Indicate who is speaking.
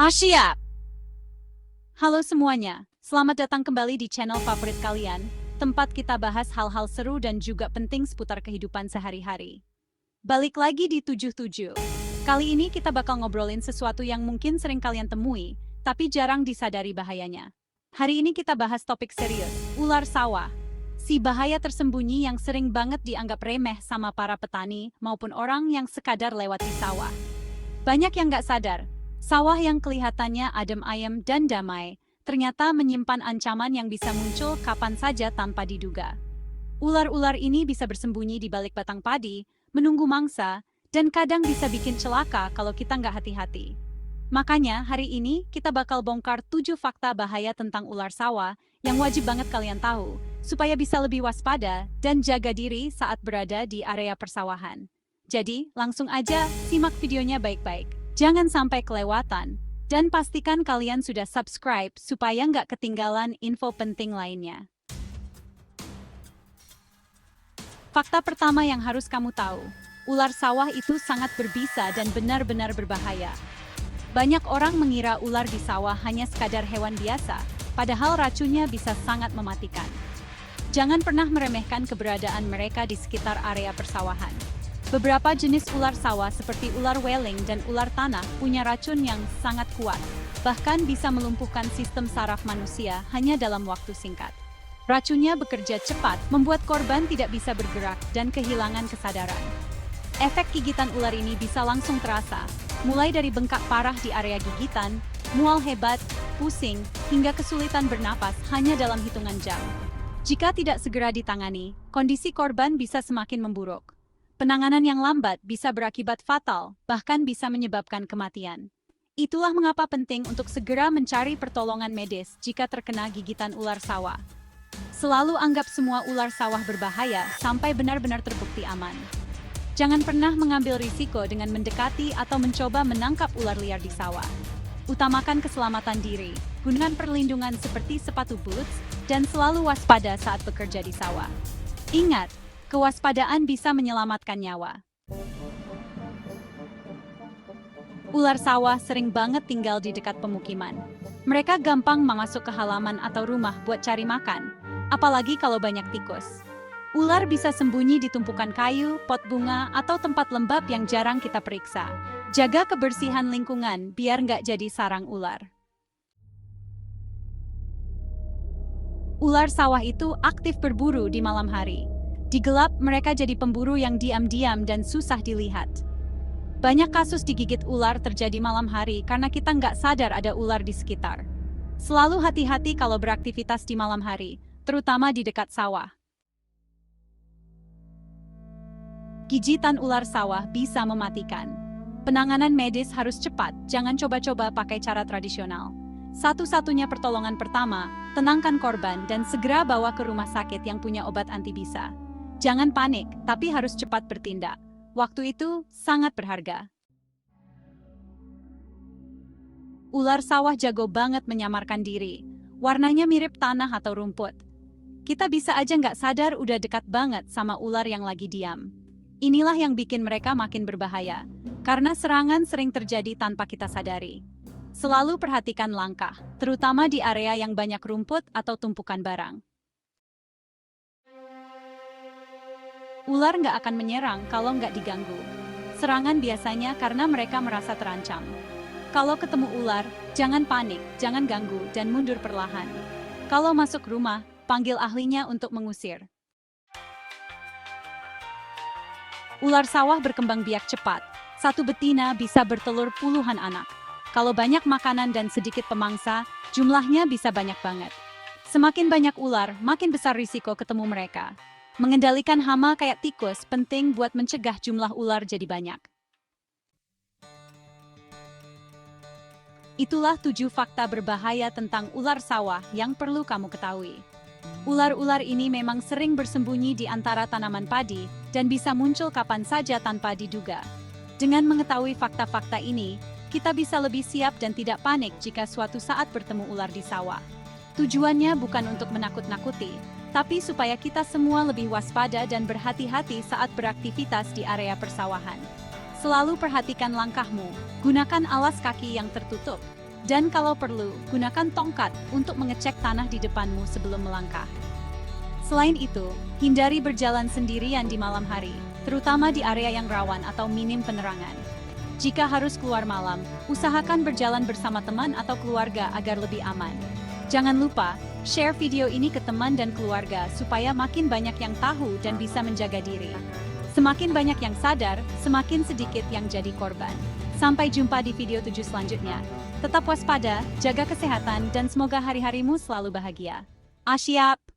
Speaker 1: Asia! Halo semuanya, selamat datang kembali di channel favorit kalian, tempat kita bahas hal-hal seru dan juga penting seputar kehidupan sehari-hari. Balik lagi di 77. Kali ini kita bakal ngobrolin sesuatu yang mungkin sering kalian temui, tapi jarang disadari bahayanya. Hari ini kita bahas topik serius, ular sawah. Si bahaya tersembunyi yang sering banget dianggap remeh sama para petani maupun orang yang sekadar lewat di sawah. Banyak yang nggak sadar, sawah yang kelihatannya adem ayem dan damai, ternyata menyimpan ancaman yang bisa muncul kapan saja tanpa diduga. Ular-ular ini bisa bersembunyi di balik batang padi, menunggu mangsa, dan kadang bisa bikin celaka kalau kita nggak hati-hati. Makanya hari ini kita bakal bongkar 7 fakta bahaya tentang ular sawah yang wajib banget kalian tahu, supaya bisa lebih waspada dan jaga diri saat berada di area persawahan. Jadi, langsung aja simak videonya baik-baik. Jangan sampai kelewatan, dan pastikan kalian sudah subscribe supaya nggak ketinggalan info penting lainnya. Fakta pertama yang harus kamu tahu, ular sawah itu sangat berbisa dan benar-benar berbahaya. Banyak orang mengira ular di sawah hanya sekadar hewan biasa, padahal racunnya bisa sangat mematikan. Jangan pernah meremehkan keberadaan mereka di sekitar area persawahan. Beberapa jenis ular sawah seperti ular weling dan ular tanah punya racun yang sangat kuat, bahkan bisa melumpuhkan sistem saraf manusia hanya dalam waktu singkat. Racunnya bekerja cepat, membuat korban tidak bisa bergerak dan kehilangan kesadaran. Efek gigitan ular ini bisa langsung terasa, mulai dari bengkak parah di area gigitan, mual hebat, pusing, hingga kesulitan bernapas hanya dalam hitungan jam. Jika tidak segera ditangani, kondisi korban bisa semakin memburuk. Penanganan yang lambat bisa berakibat fatal, bahkan bisa menyebabkan kematian. Itulah mengapa penting untuk segera mencari pertolongan medis jika terkena gigitan ular sawah. Selalu anggap semua ular sawah berbahaya sampai benar-benar terbukti aman. Jangan pernah mengambil risiko dengan mendekati atau mencoba menangkap ular liar di sawah. Utamakan keselamatan diri, gunakan perlindungan seperti sepatu boots, dan selalu waspada saat bekerja di sawah. Ingat, kewaspadaan bisa menyelamatkan nyawa. Ular sawah sering banget tinggal di dekat pemukiman. Mereka gampang masuk ke halaman atau rumah buat cari makan, apalagi kalau banyak tikus. Ular bisa sembunyi di tumpukan kayu, pot bunga, atau tempat lembab yang jarang kita periksa. Jaga kebersihan lingkungan biar nggak jadi sarang ular. Ular sawah itu aktif berburu di malam hari. Di gelap, mereka jadi pemburu yang diam-diam dan susah dilihat. Banyak kasus digigit ular terjadi malam hari karena kita nggak sadar ada ular di sekitar. Selalu hati-hati kalau beraktivitas di malam hari, terutama di dekat sawah. Gigitan ular sawah bisa mematikan. Penanganan medis harus cepat, jangan coba-coba pakai cara tradisional. Satu-satunya pertolongan pertama, tenangkan korban dan segera bawa ke rumah sakit yang punya obat antibisa. Jangan panik, tapi harus cepat bertindak. Waktu itu sangat berharga. Ular sawah jago banget menyamarkan diri. Warnanya mirip tanah atau rumput. Kita bisa aja nggak sadar udah dekat banget sama ular yang lagi diam. Inilah yang bikin mereka makin berbahaya, karena serangan sering terjadi tanpa kita sadari. Selalu perhatikan langkah, terutama di area yang banyak rumput atau tumpukan barang. Ular nggak akan menyerang kalau nggak diganggu. Serangan biasanya karena mereka merasa terancam. Kalau ketemu ular, jangan panik, jangan ganggu, dan mundur perlahan. Kalau masuk rumah, panggil ahlinya untuk mengusir. Ular sawah berkembang biak cepat. Satu betina bisa bertelur puluhan anak. Kalau banyak makanan dan sedikit pemangsa, jumlahnya bisa banyak banget. Semakin banyak ular, makin besar risiko ketemu mereka. Mengendalikan hama kayak tikus penting buat mencegah jumlah ular jadi banyak. Itulah 7 fakta berbahaya tentang ular sawah yang perlu kamu ketahui. Ular-ular ini memang sering bersembunyi di antara tanaman padi dan bisa muncul kapan saja tanpa diduga. Dengan mengetahui fakta-fakta ini, kita bisa lebih siap dan tidak panik jika suatu saat bertemu ular di sawah. Tujuannya bukan untuk menakut-nakuti, tapi supaya kita semua lebih waspada dan berhati-hati saat beraktivitas di area persawahan. Selalu perhatikan langkahmu, gunakan alas kaki yang tertutup, Dan kalau perlu, gunakan tongkat untuk mengecek tanah di depanmu sebelum melangkah. Selain itu, hindari berjalan sendirian di malam hari, terutama di area yang rawan atau minim penerangan. Jika harus keluar malam, usahakan berjalan bersama teman atau keluarga agar lebih aman. Jangan lupa, share video ini ke teman dan keluarga supaya makin banyak yang tahu dan bisa menjaga diri. Semakin banyak yang sadar, semakin sedikit yang jadi korban. Sampai jumpa di video 7 selanjutnya. Tetap waspada, jaga kesehatan, dan semoga hari-harimu selalu bahagia. Asyap!